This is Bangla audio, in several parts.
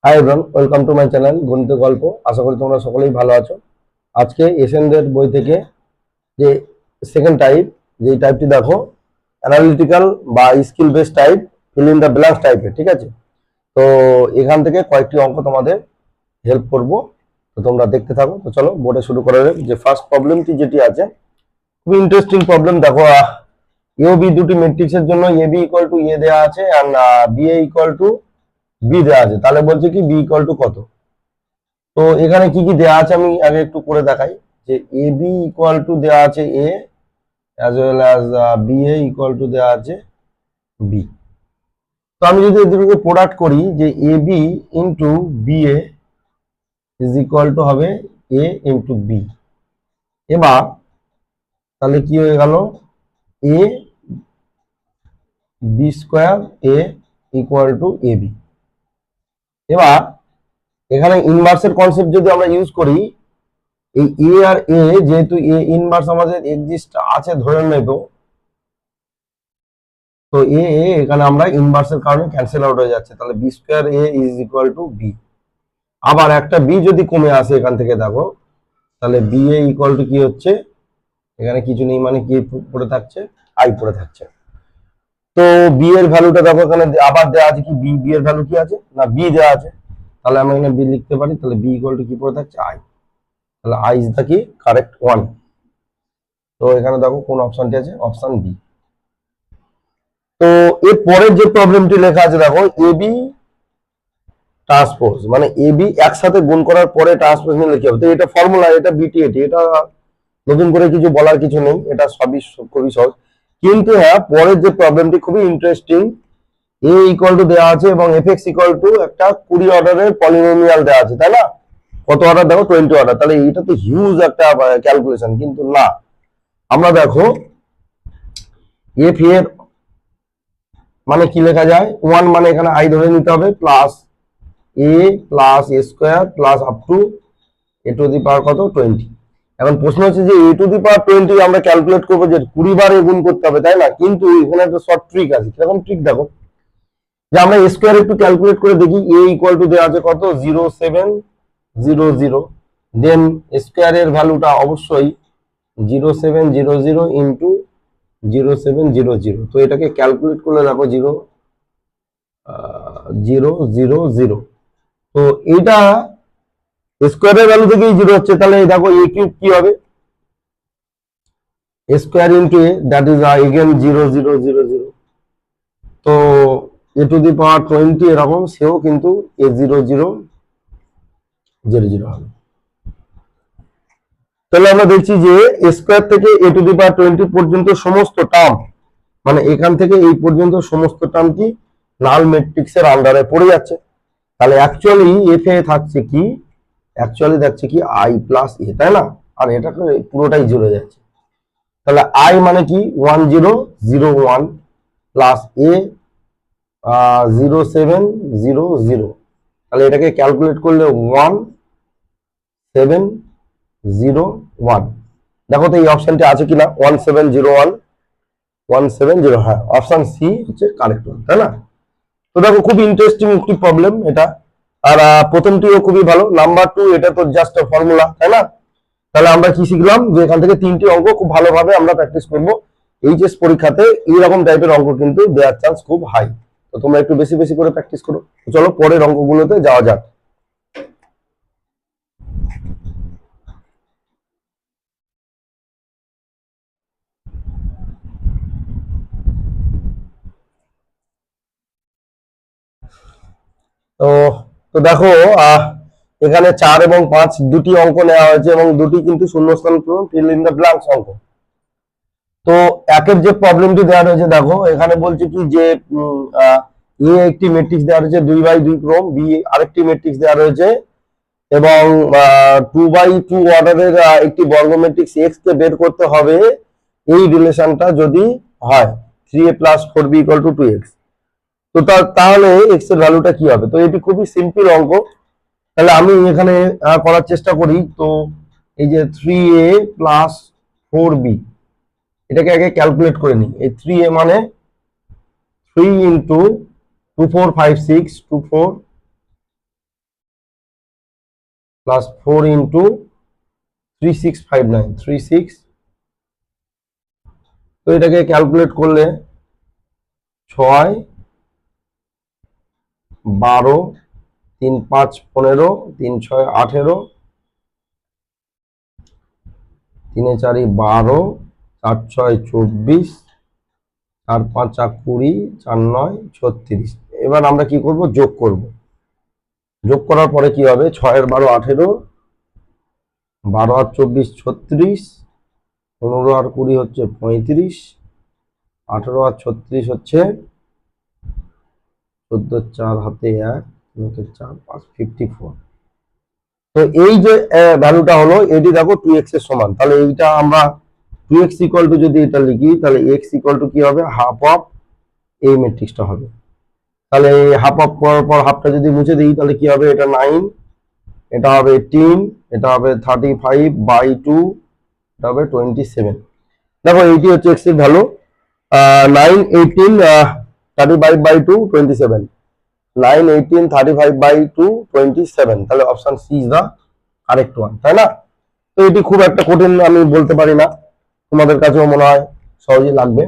Hi everyone, welcome to my channel গণিত গল্প। আশা করি তোমরা সকলেই ভালো আছো। আজকে এসএনদের বই থেকে যে সেকেন্ড টাইপ, যেই টাইপটি দেখো অ্যানালিটিক্যাল বা skill base type, fill in the blanks টাইপের, ঠিক আছে? তো এখান থেকে কয়েকটি অঙ্ক তোমাদের হেল্প করব, তো তোমরা দেখতে থাকো। তো চলো বোর্ডে শুরু করা যাক। যে ফার্স্ট প্রবলেমটি যেটি আছে, খুবই ইন্টারেস্টিং প্রবলেম। দেখো এ ও বি দুটি ম্যাট্রিক্সের জন্য A B equal to A দেওয়া আছে আর B A equal to B দেওয়া আছে। তাহলে বলছে কি বি ইকুয়াল টু কত। তো এখানে কি কি দেওয়া আছে আমি আগে একটু করে দেখাই। যে এ বি ইকুয়াল টু দেওয়া আছে A, as well as B A equal to দেওয়া আছে বি। তো আমি যদি এদেরকে প্রোডাক্ট করি, যে A B into B A is equal to হবে এ ইন্টু বি। এবার তাহলে কি হয়ে গেল, A B square A equal to A B. এবার এখানে ইনভার্সের কনসেপ্ট যদি আমরা ইউজ করি, এই এ আর এ, যেহেতু এ ইনভার্স আমাদের এক্সিস্ট আছে ধরে নেব, তো এ এখানে আমরা ইনভার্সের কারণে ক্যান্সেল আউট হয়ে যাচ্ছে। তাহলে B square A is equal to B. আবার একটা বি যদি কমে আসে এখান থেকে, দেখো তাহলে বি এ ইকুয়াল টু কি হচ্ছে, এখানে কিছু নেই মানে কি পড়ে থাকছে, আই পড়ে থাকছে। তো বি এর ভ্যালুটা দেখো এখানে আবার দেওয়া আছে কি, বি এর ভ্যালু কি আছে না বি দেওয়া আছে। তাহলে আমরা এখানে বি লিখতে পারি। তাহলে বি ইকুয়াল টু কি পড়ে থাকছে, আই। তাহলে আই ইজ দা কি কারেক্ট ওয়ান। তো এখানে দেখো কোন অপশনটি আছে, অপশন বি। তো এর পরের যে প্রবলেমটি লেখা আছে দেখো, এ বি ট্রান্সপোজ, মানে এ বি একসাথে গুণ করার পরে ট্রান্সপোজ নিলে কি হবে। তো এটা ফর্মুলা, এটা বিটিএটি, এটা নতুন করে কিছু বলার কিছু নেই, এটা সবই খুবই সহজ। কিন্তু হ্যাঁ, পরের যে প্রবলেমটি খুবই ইন্টারেস্টিং। এ ইকুয়াল টু দেওয়া আছে এবং এফ এক্স ইকুয়াল টু একটা 20 অর্ডারের পলিনোমিয়াল দেওয়া আছে, তাই না? কত অর্ডার দেখো, 20 অর্ডার। তাহলে এটা তো হিউজ একটা ক্যালকুলেশন, কিন্তু না, আমরা দেখো এফ এর মানে কি লেখা যায়, ওয়ান মানে এখানে আই ধরে নিতে হবে, plus A plus A square plus up to A to the power কত, 20। এখন প্রশ্ন হচ্ছে যে এ টু দি পাওয়ার 20 আমরা ক্যালকুলেট করবো যে 20 বার গুণ করতে হবে, তাই না? কিন্তু এখানে একটা শর্ট ট্রিক আছে। কিরকম ট্রিক দেখো, যে আমরা স্কোয়ার একটু ক্যালকুলেট করে দেখি। এ ইকুয়াল টু দেওয়া আছে কত, 0700, দেন স্কোয়ারের ভ্যালুটা অবশ্যই 0700 ইন্টু 0700। তো এটাকে ক্যালকুলেট করলে দেখো 000। তো এইটা স্কোয়ারের ভ্যালু থেকেই 0 হচ্ছে। তাহলে দেখো এ কিউব কি হবে, square into A, that is again 0000। তো এ টু দি পাওয়ার 20 এরকম, সেও কিন্তু A0000 হবে। তাহলে আমরা দেখছি যে স্কোয়ার থেকে এ টু দি পাওয়ার 20 পর্যন্ত সমস্ত টার্ম, মানে এখান থেকে এই পর্যন্ত সমস্ত টার্ম কি নাল ম্যাট্রিক্সের আন্ডারে পড়ে যাচ্ছে। তাহলে অ্যাকচুয়ালি এফ এ থাকছে কি, অ্যাকচুয়ালি থাকছে কি আই প্লাস এ, তাই না? আর এটা পুরোটাই জুড়ে যাচ্ছে। তাহলে আই মানে কি 1001 প্লাস এ 0700। তাহলে এটাকে ক্যালকুলেট করলে 1701। দেখো তো এই অপশনটি আছে কিনা, 1701, 170। হ্যাঁ, অপশন সি হচ্ছে কারেক্ট ওয়ান, তাই না? তো দেখো খুব ইন্টারেস্টিং একটি প্রবলেম এটা। আর প্রথমটিও খুবই ভালো। নাম্বার 2 এটা তো জাস্ট ফর্মুলা, তাই না? তাহলে আমরা কি শিখলাম, যে এখান থেকে 3টি অঙ্ক খুব ভালোভাবে আমরা প্র্যাকটিস করবো। এইচএস পরীক্ষাতে এইরকম টাইপের অঙ্ক কিন্তু দেওয়ার চান্স খুব হাই। তো তোমরা একটু বেশি বেশি করে প্র্যাকটিস করো। তো চলো পরের অঙ্কগুলোতে যাওয়া যাক। তো তো দেখো এখানে 4 এবং 5 দুটি অঙ্ক নেওয়া হয়েছে এবং দুটি কিন্তু শূন্যস্থান পূরণ, ফিল ইন দ্য ব্ল্যাঙ্কস অঙ্ক। তো একের যে প্রবলেমটি দেওয়া রয়েছে, দেখো এখানে বলছে কি যে এ একটি ম্যাট্রিক্স দেওয়া রয়েছে 2x2 ক্রম, বি আরেকটি ম্যাট্রিক্স দেওয়া রয়েছে এবং 2x2 অর্ডারের একটি বর্গ ম্যাট্রিক্স এক্স কে বের করতে হবে এই রিলেশনটা যদি হয় 3a plus 4b equal to 2x। তো তাহলে এক্স এর ভ্যালুটা কি হবে। তো এটি খুবই সিম্পল অঙ্ক। তাহলে আমি এখানে করার চেষ্টা করি। তো এই যে 3a প্লাস 4b, এটাকে আগে ক্যালকুলেট করে নিই। এই 3a মানে 3 ইন্টু 2456, 24 প্লাস 4 ইন্টু 3659 36। তো এটাকে ক্যালকুলেট করলে 6 12 3 5 15 3 6 18 3 4 12 4 6 24 4 5 20 4 9 36। এবার আমরা কি করব, যোগ করব। যোগ করার পরে কি হবে, 6 এর 12 18, 12 আর 24 36, 15 আর 20 হচ্ছে 35, 18 আর 36 হচ্ছে 14, 4 হাতে 1, 4 5 54। তো এই যে ভ্যালুটা হলো, এটি দেখো 2x এর সমান। তাহলে এইটা আমরা 2x ইকুয়াল টু যদি এটা লিখি, তাহলে x ইকুয়াল টু কি হবে, হাফ অফ এই ম্যাট্রিক্সটা হবে। তাহলে হাফ অফ করার পর হাফটা যদি মুছে দিই, তাহলে কি হবে, এটা 9, এটা হবে 18, এটা হবে 35/2, এটা হবে 27। দেখো এইটি হচ্ছে x এর ভ্যালু, 9 18 35/2 27, 9 18 35/2 27। তাহলে option C is the correct one, তাই না? তো এটি খুব একটা কঠিন আমি বলতে পারি না, তোমাদের কাছেও মনে হয় সহজেই লাগবে।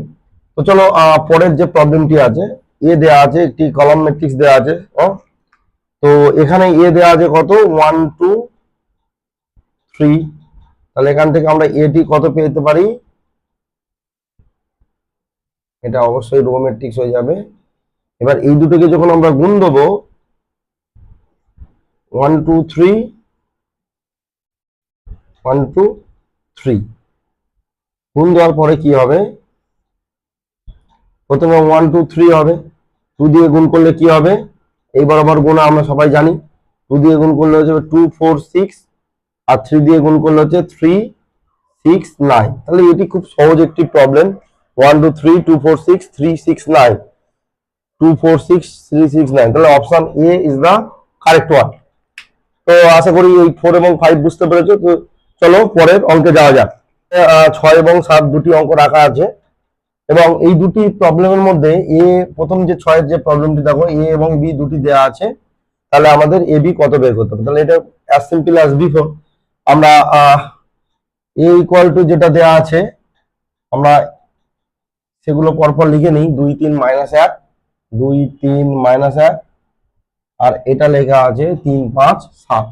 তো চলো পরের যে প্রবলেমটি আছে, এ দেয়া আছে, একটি কলাম ম্যাট্রিক্স দেয়া আছে। তো এখানে এ দেয়া আছে কত, 1 2 3। তাহলে এখান থেকে আমরা এটি কত পেতে পারি, এটা অবশ্যই রো ম্যাট্রিক্স হয়ে যাবে। এবার এই দুটোকে যখন আমরা গুণ দেবো, 1 2 3 1 2 3, গুণ দেওয়ার পরে কি হবে, প্রথমে 1 2 3 হবে, 2 দিয়ে গুণ করলে কি হবে, এই বরাবর গুণ আমরা সবাই জানি, 2 দিয়ে গুণ করলে হচ্ছে 2 4 6, আর 3 দিয়ে গুণ করলে হচ্ছে 3 6 9। তাহলে এটি খুব সহজ একটি প্রবলেম, 1 2 3 2 4 6 3 6 9, 2 4 6 3 6 9। তাহলে option A is the correct one. তো আশা করি এই 4 এবং 5 বুঝতে পেরেছো। তো চলো পরের অঙ্কে যাওয়া যাক। 6 এবং 7 দুটি অঙ্ক রাখা আছে, এবং এই দুটি প্রবলেমের মধ্যে প্রথম যে 6 এর যে প্রবলেমটি দেখো, এ এবং বি দুটি দেওয়া আছে। তাহলে আমাদের এ বি কত বের করতে হবে। তাহলে এটা অ্যাজ সিম্পল অ্যাজ বিফোর, আমরা এ ইকুয়াল টু যেটা দেওয়া আছে আমরা সেগুলো পরপর লিখে নিই, 2 3 -1, 2 3 -1, আর এটা লেখা আছে 3 5 7,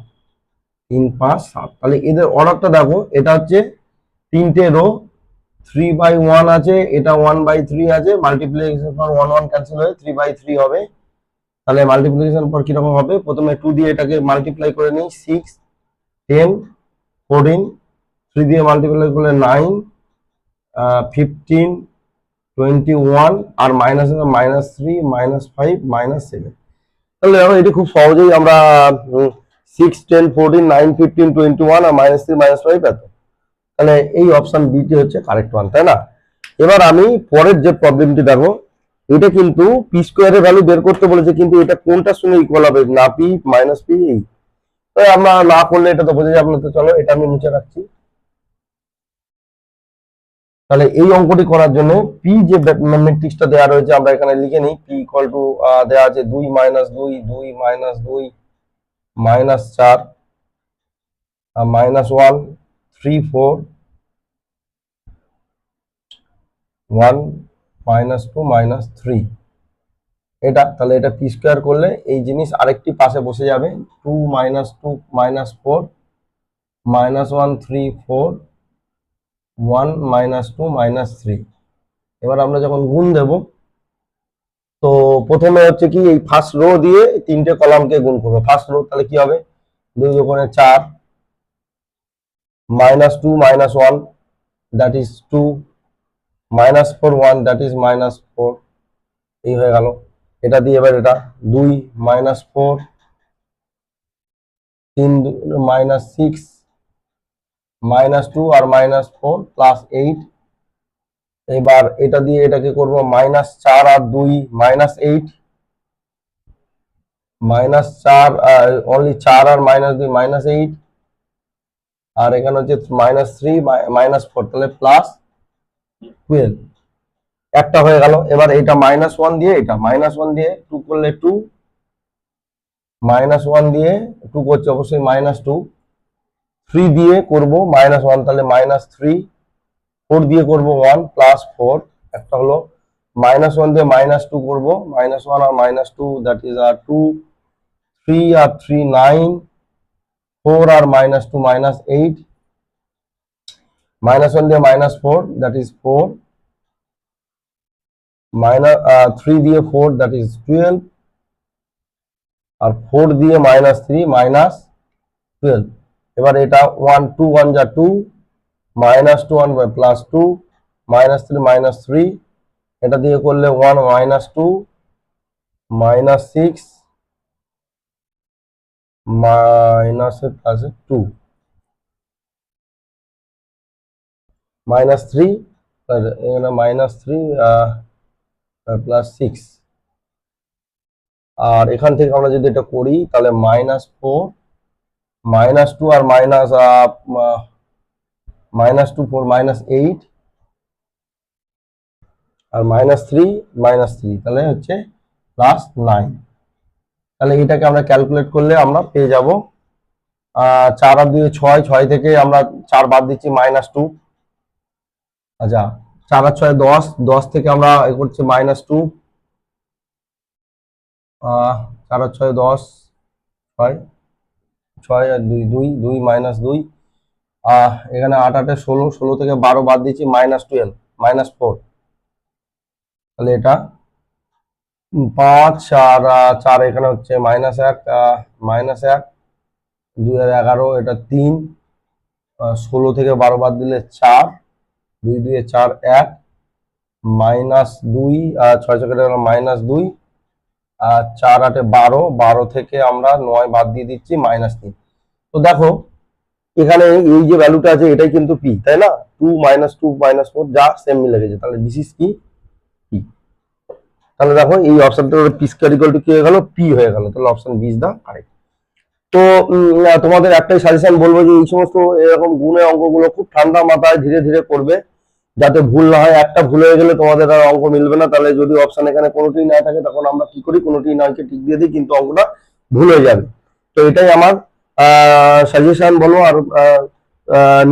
3 5 7। তাহলে এদের অর্ডারটা দেখো, এটা হচ্ছে তিনটে রো, 3/1 আছে, এটা 1/3 আছে, মাল্টিপ্লিকেশন পর 1 1 ক্যান্সেল হয়ে 3/3 হবে। তাহলে মাল্টিপ্লিকেশন পর কিরকম হবে, প্রথমে 2 দিয়ে এটাকে মাল্টিপ্লাই করে নিই, 6 10 14, 3 দিয়ে মাল্টিপ্লাই করলে 9 15 21, আর মাইনাস -3 -5 -7। তাহলে দেখো এটি খুব সহজেই আমরা 6 10 14 9 15 21 আর -3 -5 এত। তাহলে এই অপশন বি টি হচ্ছে কারেক্ট ওয়ান, তাই না? এবার আমি পরের যে প্রবলেমটি দেখো, এটা কিন্তু পি স্কোয়ারের ভ্যালু বের করতে বলেছে, কিন্তু এটা কোনটার সঙ্গে ইকুয়াল হবে, না পি মাইনাস পি, এই তাই আমরা না করলে এটা তো বোঝা যাবে না। তো চলো এটা আমি মুছে রাখছি। তাহলে এই অঙ্কটি করার জন্য পি যে ম্যাট্রিক্সটা দেওয়া রয়েছে আমরা এখানে লিখে নিই। পি ইকুয়াল টু দেওয়া আছে 2 - 2 2 - 2 -4 -1 3 4 1 -2 -3। এটা তাহলে এটা পি স্কোয়ার করলে এই জিনিস আরেকটি পাশে বসে যাবে, 2 - 2 -4 -1 3 4 1 -2 -3। এবার আমরা যখন গুণ দেব, তো প্রথমে হচ্ছে কি, এই ফার্স্ট রো দিয়ে তিনটে কলামকে গুণ করবো। ফার্স্ট রো তাহলে কি হবে, 2 দুগুণে 4 -2 -1 দ্যাট ইজ 2 -4 1 দ্যাট ইজ -4, এই হয়ে গেল। এটা দিয়ে এবার এটা 2 -4 3 -6 -2 আর -4 +8। এবার এটা দিয়ে এটাকে করব -4 আর 2 -8, -4 অনলি 4 আর -2 -8, আর এখানে হচ্ছে -3 -4, তাহলে +12, একটা হয়ে গেল। এবার এটা -1 দিয়ে, এটা -1 দিয়ে 2 করলে 2 -1 দিয়ে 2 করছে অবশ্যই -2, 3 দিয়ে করব -1 তাহলে -3, 4 দিয়ে করব 1 +4, একটা হলো -1 দিয়ে -2 করব, -1 আর -2 দ্যাট ইজ 2, 3 আর 3 9, 4 আর -2 -8, -1 দিয়ে -4 দ্যাট ইজ 4, -3 দিয়ে 4 দ্যাট ইজ 12, আর 4 দিয়ে -3 -12। এবার এটা 1 2 1 যা 2, -2 1 +2, -3 -3, এটা দিয়ে করলে 1 -2 -6 -2 -3, এখানে -3 +6, আর এখান থেকে আমরা যদি এটা করি তাহলে -4 -2 আর -2 4 -8 আর -3 -3, তাহলে হচ্ছে +9। তাহলে এটাকে আমরা ক্যালকুলেট করলে আমরা পেয়ে যাব 4 আর 2 6, 6 থেকে আমরা 4 বাদ দিচ্ছি -2, আচ্ছা 4 আর 6 10, 10 থেকে আমরা এ করছি -2, 4 আর 6 10, 6, 6 আর 2 2, 2 -2, এখানে 8 8 16, 16 থেকে 12 বাদ দিচ্ছি -12 -4, তাহলে এটা 5 আর 4 এখানে হচ্ছে -1, -1, 2 আর 11 এটা 3, 16 থেকে 12 বাদ দিলে 4, 2 2 4 1, -2, 6 6 কেটে গেল -2, আর 4 8 12, 12 থেকে আমরা 9 বাদ দিয়ে দিচ্ছি -3। তো দেখো এখানে এই যে ভ্যালুটা আছে এটাই কিন্তু পি, তাই না? 2 -2 -4 যা সেম মিলে গেছে, তাহলে দিস ইজ কি পি। তাহলে দেখো এই অপশনটা পি স্কয়ার ইকুয়াল টু কি হয়ে গেল, পি হয়ে গেল, তাহলে option B is the correct. তো তোমাদের একটাই সাজেশন বলবো যে এই সমস্ত এরকম গুণের অঙ্কগুলো খুব ঠান্ডা মাথায় ধীরে ধীরে করবে, যাতে ভুল না হয়। একটা ভুল হয়ে গেলে তোমাদের আর অঙ্ক মিলবে না। তাহলে যদি অপশন এখানে কোনোটি না থাকে তখন আমরা কি করি, কোনোটি নয়কে টিক দিয়ে দিই, কিন্তু অঙ্কটা ভুল হয়ে যাবে। তো এটাই আমার সাজেশন বলো আর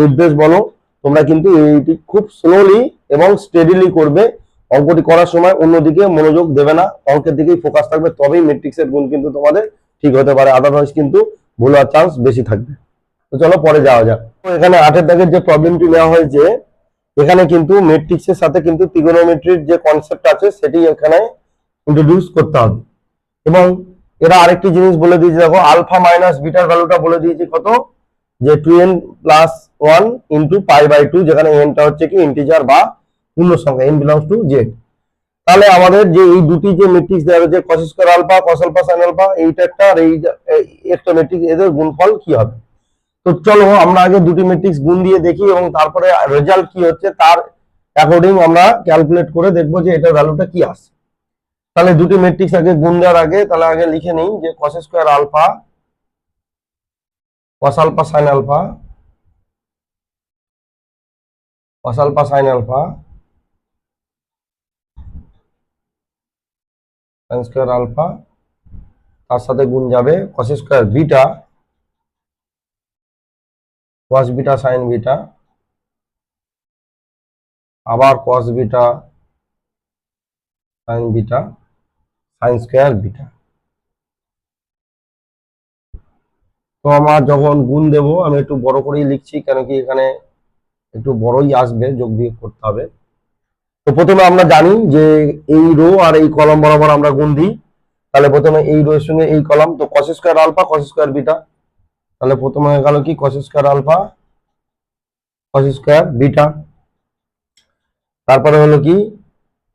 নির্দেশ বলো, তোমরা কিন্তু এইটি খুব স্লোলি এবং স্টেডিলি করবে। অঙ্কটি করার সময় অন্যদিকে মনোযোগ দেবে না, অঙ্কের দিকেই ফোকাস থাকবে, তবেই ম্যাট্রিক্সের গুণ কিন্তু তোমাদের ঠিক হতে পারে, আদারওয়াইজ কিন্তু ভুল হওয়ার চান্স বেশি থাকবে। তো চলো পরে যাওয়া যাক। তো এখানে 8 দাগের যে প্রবলেমটি নেওয়া হয়েছে, এখানে কিন্তু ম্যাট্রিক্সের সাথে কিন্তু ত্রিগোনোমেট্রির যে কনসেপ্ট আছে সেটি এখানে ইন্ট্রোডিউস করতে হবে। এবং এরা আরেকটি জিনিস বলে দিয়েছে, দেখো আলফা মাইনাস বিটার ভ্যালুটা বলে দিয়েছে কত, যে 2n + 1 × π/2, যেখানে nটা হচ্ছে কি ইন্টিজার বা পূর্ণ সংখ্যা, n বিলংস টু z। তাহলে আমাদের যে এই দুটি যে ম্যাট্রিক্স দেওয়া হয়েছে cos square alpha cos alpha sin alpha, এইটা একটা আর এই একটা ম্যাট্রিক্স, এদের গুণফল কি হবে। তো চলো আমরা আগে দুটি ম্যাট্রিক্স গুণ দিয়ে দেখি এবং তারপরে রেজাল্ট কি হচ্ছে তার অ্যাকর্ডিং আমরা ক্যালকুলেট করে দেখবো যে এটার ভ্যালুটা কি আসে। তাহলে দুটি ম্যাট্রিক্স আগে গুণ দেওয়ার আগে তাহলে আগে লিখে নিই যে cos square alpha cos alpha sin alpha cos alpha sin alpha sin square alpha, তার সাথে গুণ যাবে cos square beta cos beta sin beta, আবার cos beta sin beta sin square beta. তো আমার যখন গুণ দেব আমি একটু বড় করেই লিখছি, কেন কি এখানে একটু বড়ই আসবে, যোগ বিয়োগ করতে হবে। তো প্রথমে আমরা জানি যে এই রো আর এই কলাম বরাবর আমরা গুণ দিই, তাহলে প্রথমে এই রো এর সঙ্গে এই কলাম, তো cos square alpha cos square beta, তাহলে প্রথমে হয়ে গেল কি cos square alpha cos square beta. তারপরে হলো কি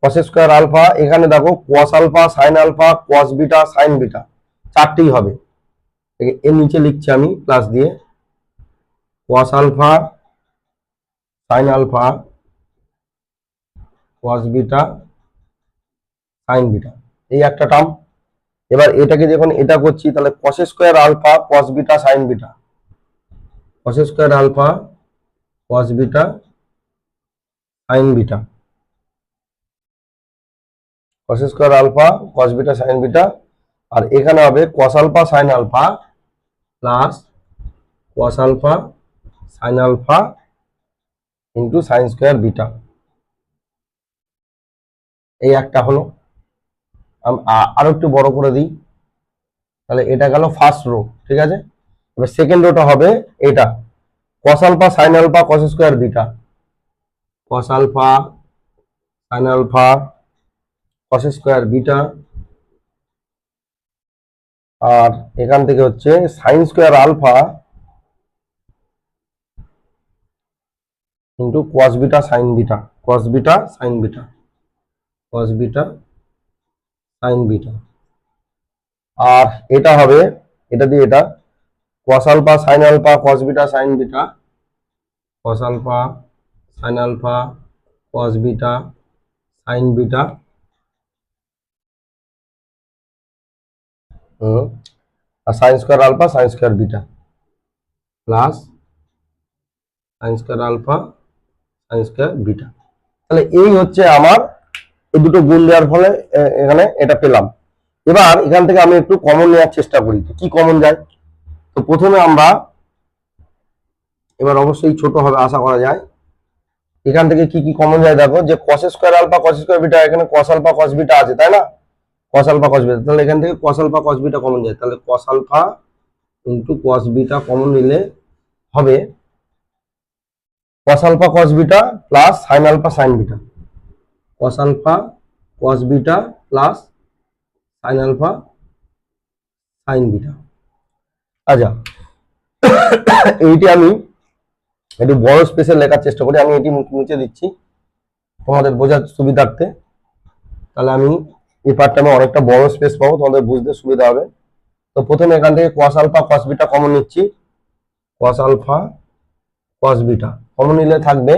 cos স্কয়ার আলফা, এখানে দেখো cos alpha sin alpha cos beta sin beta, চারটেই হবে। এর নিচে লিখছি আমি প্লাস দিয়ে cos alpha sin alpha cos beta sin beta, এই একটা টার্ম। এবার এটাকে যখন এটা করছি তাহলে cos square alpha cos beta sin beta, cos square alpha cos beta sin beta, cos square alpha cos beta sin beta. আর এখানে হবে cos alpha sin alpha plus cos alpha sin alpha into sine square beta. এই একটা হলো। আরো একটু বড় করে দিই, তাহলে এটা গেল ফার্স্ট রো, ঠিক আছে। এবার সেকেন্ড রোটা হবে এটা cos alpha sin alpha cos square beta, cos alpha sin alpha cos square beta, আর এখান থেকে হচ্ছে sine square alpha into cos beta sin beta, cos beta sin beta, cos beta sin beta. আর এটা হবে এটা দিয়ে এটা cos alpha sin alpha cos beta sin beta, cos alpha sin alpha cos beta sin beta, আর sine square alpha sine square beta plus sine square alpha sine square beta. তাহলে এই হচ্ছে আমার এই দুটো গুণ দেওয়ার ফলে এখানে এটা পেলাম। এবার এখান থেকে আমি একটু কমন নেওয়ার চেষ্টা করি, তো কি কমন যায়। তো প্রথমে আমরা এবার অবশ্যই ছোট হবে আশা করা যায়, এখান থেকে কি কি কমন যায় দেখো, যে cos square alpha cos square beta, এখানে cos আলফা cos বিটা আছে তাই না, cos আলফা cos বিটা, তাহলে এখান থেকে cos alpha cos beta common যায়, তাহলে cos alpha into cos beta common নিলে হবে cos alpha cos beta plus sin alpha sin beta, cos alpha cos beta plus sin alpha sin beta. আচ্ছা, এইটি আমি একটু বড় স্পেসে লেখার চেষ্টা করি, আমি এটি মুছে দিচ্ছি তোমাদের বোঝার সুবিধার্থে, তাহলে আমি এই পার্টটা আমি অনেকটা বড় স্পেস পাবো, তোমাদের বুঝতে সুবিধা হবে। তো প্রথমে এখান থেকে cos alpha cos beta common নিচ্ছি, cos alpha cos beta common নিলে থাকবে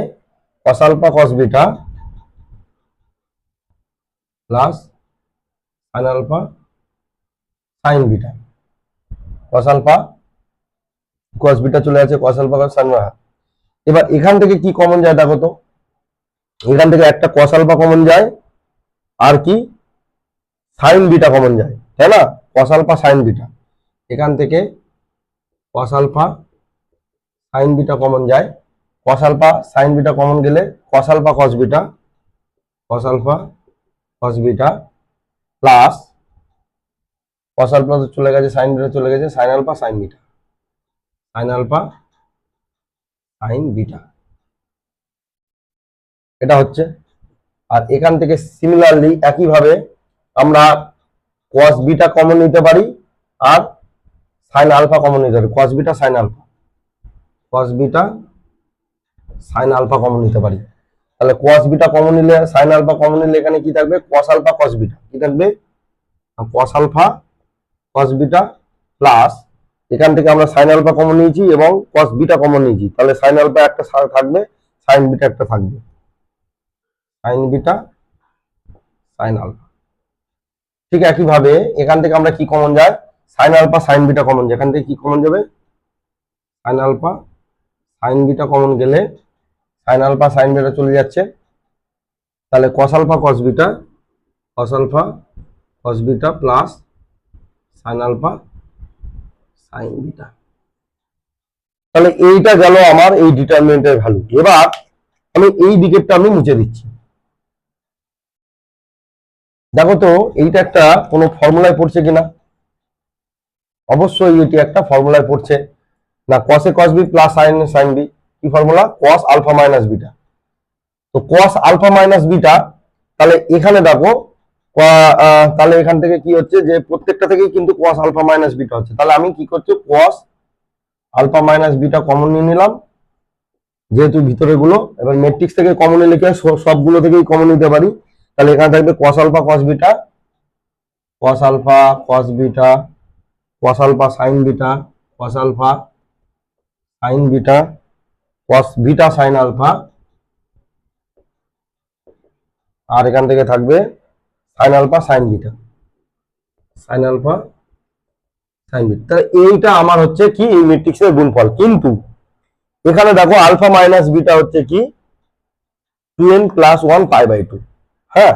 cos alpha cos beta plus sin alpha sin beta, cos alpha cos beta চলে আছে cos alpha cos sin beta. এবার এখান থেকে কি কমন যায় দেখো তো, এখান থেকে একটা cos আলফা কমন যায় আর কি sin বিটা কমন যায়, তাই না, cos আলফা sin বিটা, এখান থেকে cos alpha sin beta common যায়, cos alpha sin beta common গেলে cos alpha cos beta, cos alpha cos beta plus cos alpha তো চলে গেছে sin বিটা চলে গেছে sin alpha sin beta, sin alpha sin beta, এটা হচ্ছে। আর এখান থেকে সিমিলারলি একইভাবে আমরা cos বিটা কমন নিতে পারি আর sin আলফা কমন নিতে পারি, cos beta sin alpha, cos beta sin alpha common নিতে পারি। তাহলে cos বিটা কমন নিলে sin আলফা কমন নিলে এখানে কি থাকবে cos আলফা cos বিটা, কি থাকবে cos alpha cos beta plus এখান থেকে আমরা sin আলফা কমন নিয়েছি এবং cos বিটা কমন নিয়েছি, তাহলে sin আলফা একটা থাকবে sin বিটা একটা থাকবে, sin বিটা sin আলফা। ঠিক একইভাবে এখান থেকে আমরা কি কমন যায় sin alpha sin beta common যায়, এখান থেকে কি কমন যাবে sin alpha sin beta common গেলে sin আলফা sin বিটা চলে যাচ্ছে, তাহলে cos alpha cos beta cos alpha cos beta plus sin alpha sin beta. তাহলে এইটা গেল আমার এই ডিটারমিনেন্টের ভ্যালু। এবার আমি এই দিকেরটা আমি মুছে দিচ্ছি, দেখো তো এইটা একটা কোনো ফর্মুলায় পড়ছে কিনা, অবশ্যই এটি একটা ফর্মুলায় পড়ছে না, cos a cos b plus sin b, কি formula cos alpha minus beta. তো cos আলফা মাইনাস বিটা, তাহলে এখানে দেখো তাহলে এখান থেকে কি হচ্ছে যে প্রত্যেকটা থেকেই কিন্তু cos আলফা মাইনাস বিটা হচ্ছে, তাহলে আমি কি করছি cos alpha minus beta common নিয়ে নিলাম যেহেতু ভিতরে গুলো, এবার ম্যাট্রিক্স থেকে কমন নিলে কি সবগুলো থেকেই কমন নিতে পারি, তাহলে এখানে থাকবে cos alpha cos beta, cos alpha cos beta, cos alpha sin beta, cos alpha sin beta, cos beta sin alpha, আর এখান থেকে থাকবে sin alpha sin beta, sin alpha sin beta. তাহলে এইটা আমার হচ্ছে কি এই ম্যাট্রিক্সের গুণফল, কিন্তু এখানে দেখো আলফা মাইনাস বিটা হচ্ছে কি 2n + 1 π/2, হ্যাঁ।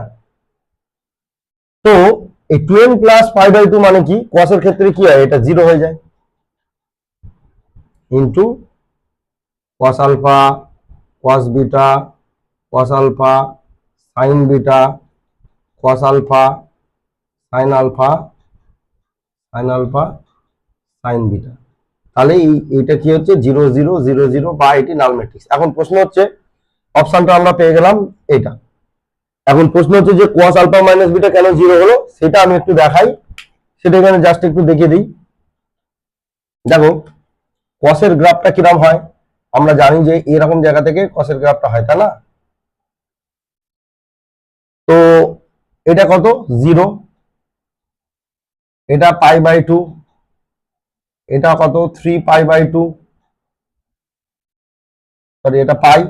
তো এই 2n প্লাস পাই বাই 2 মানে কি, কসের ক্ষেত্রে কি হয়, এটা 0 হয়ে যায়, into cos alpha, cos beta, cos alpha, sine beta, cos alpha, sine alpha, sine alpha, sine beta. তাহলে এইটা কি হচ্ছে 0 0 0 0 বা এটি নাল ম্যাট্রিক্স। এখন প্রশ্ন হচ্ছে, অপশনটা আমরা পেয়ে গেলাম এটা। এখন প্রশ্ন হচ্ছে যে cos আলফা মাইনাস বিটা কেন 0 হলো, সেটা আমি একটু দেখাই, সেটা এখানে জাস্ট একটু দেখিয়ে দিই। দেখো কসের গ্রাফটা কিরকম হয়, আমরা জানি যে এরকম জায়গা থেকে কসের গ্রাফটা হয়, তাই না? তো এটা কত 0, এটা পাই বাই 2, এটা কত 3 পাই বাই 2, সরি এটা পাই,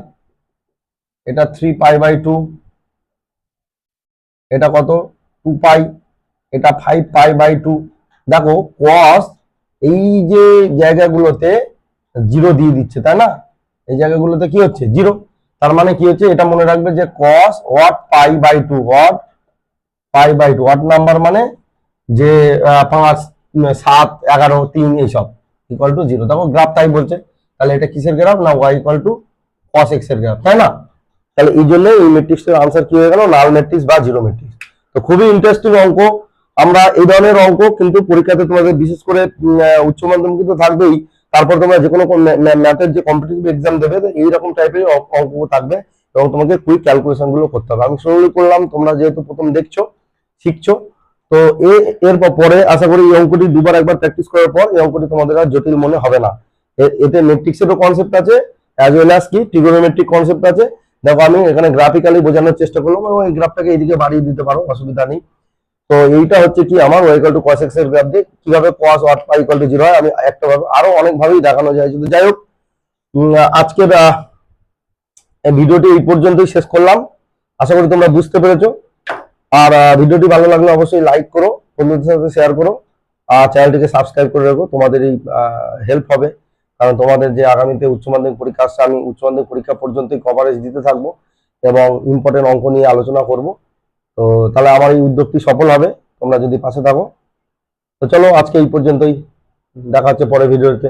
এটা 3 পাই বাই 2, এটা কত 2 পাই, এটা 5 পাই বাই 2। দেখো cos এই যে জায়গাগুলোতে 0 দিয়ে দিচ্ছে, তাই না? এই জায়গাগুলোতে কি হচ্ছে 0, তার মানে কি হচ্ছে, এটা মনে রাখবে যে cos what pi by 2, what pi by 2, what number মানে যে 5 7 11 3 এইসব ইকুয়াল টু 0। দেখো গ্রাফ তাই বলছে, তাহলে এটা কিসের গ্রাফ না y equal to cos x এর গ্রাফ, তাই না? তাহলে এই জন্য এই ম্যাট্রিক্সের আনসার কি হয়ে গেল, নাল ম্যাট্রিক্স বা জিরো ম্যাট্রিক্স। তো খুবই ইন্টারেস্টিং অঙ্ক। আমরা এই ধরনের অঙ্ক কিন্তু পরীক্ষাতে তোমাদের বিশেষ করে উচ্চ মাধ্যমিক কিন্তু থাকবেই, তারপর তোমরা যে কোনো ম্যাথের যে কম্পিটিটিভ এক্সাম দেবে এইরকম টাইপের অঙ্ক থাকবে, এবং তোমাকে কুইক ক্যালকুলেশন গুলো করতে হবে। আমি শুরু করলাম, তোমরা যেহেতু প্রথম দেখছো শিখছো, তো এর পরে আশা করি এই অঙ্কটি দুবার একবার প্র্যাকটিস করার পর এই অঙ্কটি তোমাদের আর জটিল মনে হবে না। এতে ম্যাট্রিক্সেরও কনসেপ্ট আছে, অ্যাজ ওয়েল অ্যাজ কি ট্রিগোনোমেট্রিক কনসেপ্ট আছে। দেখো আমি এখানে গ্রাফিক্যালি বোঝানোর চেষ্টা করলাম, এবং এই গ্রাফটাকে এইদিকে বাড়িয়ে দিতে পারো, অসুবিধা নেই। তো এইটা হচ্ছে কি আমার y equal to cos x এর গ্রাফ দিয়ে কিভাবে cos what pi equal to 0 হয়, আমি একটা ভাবে আরো অনেক ভাবেই দেখানো যায়। শুধু যাই হোক, আজকের এই ভিডিওটি এই পর্যন্তই শেষ করলাম। আশা করি তোমরা বুঝতে পেরেছো। আর ভিডিওটি ভালো লাগলে অবশ্যই লাইক করো, বন্ধুদের সাথে শেয়ার করো, আর চ্যানেলটিকে সাবস্ক্রাইব করে রাখো। তোমাদের এই হেল্প হবে, কারণ তোমাদের যে আগামীতে উচ্চ মাধ্যমিক পরীক্ষা আসছে, আমি উচ্চ মাধ্যমিক পরীক্ষা পর্যন্তই কভারেজ দিতে থাকবো এবং ইম্পর্টেন্ট অঙ্ক নিয়ে আলোচনা করব। তো তাহলে আমার এই উদ্যোগটি সফল হবে তোমরা যদি পাশে থাকো। তো চলো আজকে এই পর্যন্তই, দেখা হচ্ছে পরের ভিডিওতে।